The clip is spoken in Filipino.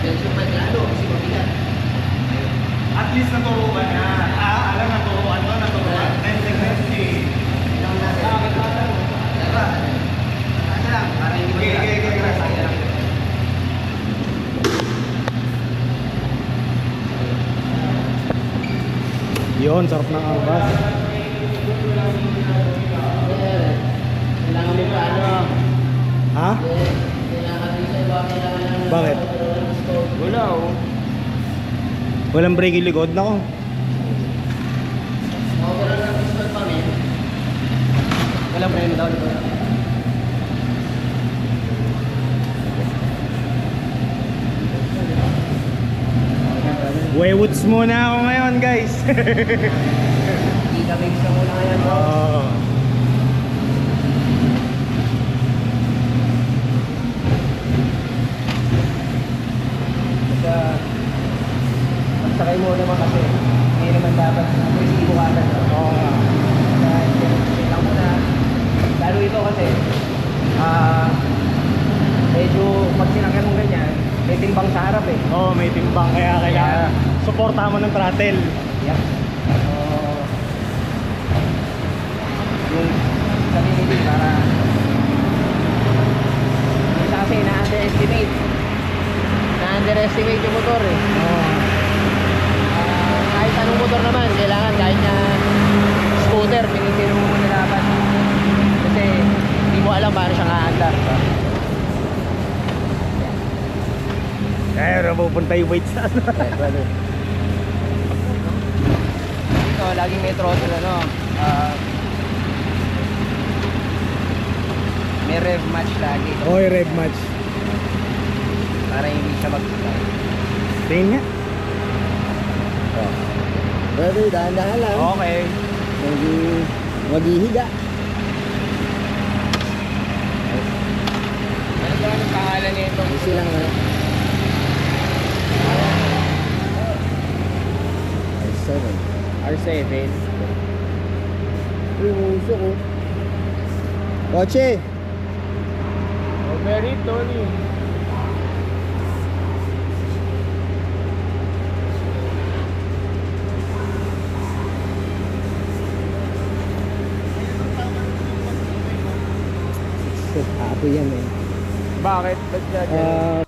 At least naturuan na. Alam, naturuan to, naturuan. Testing. Bakit ba? Diba? Kasi lang, para hindi mo lang. Yun, sarap ng angkas. Kailangan mo pa ano? Ha? Kailangan din sa'yo ba? Kailangan Bakit? Wala oh. Walang brake yung likod na ko. Overall ng pistol pa, men. Walang preno daw, di ba? Waywoods muna ako ngayon, guys. Hindi kami gusto muna ngayon, bro. Oo. Basta, magsakay mo naman kasi. Hindi naman dapat resibo ka agad. Oo nga. Kaya lang muna. Lalo ito kasi, medyo pag sinakyan mong ganyan, may timbang sa harap eh. Oo, may timbang kaya kailangan suportahan mo ng throttle. Yep. Yung sabihin din para isa kasi na-underestimate yung motor eh. Oo. Kahit anong motor naman, kailangan kahit na scooter, pinitiro mo muna dapat. Kasi hindi mo alam paano siya kaandar. Kaya pupunta yung weights na. Yes, brother. Dito, laging may throttle ano. May rev match lagi. Oy, rev match. Para hindi siya mag-start. Tingin nga. Brother, dahan-dahan lang. Okay. Maghihiga. Ano ba ang pangalan nito? Easy lang ano. R7. Uy, muso ko. Kotse! Very Tony. Happy yan eh. Bakit? Ba't yan?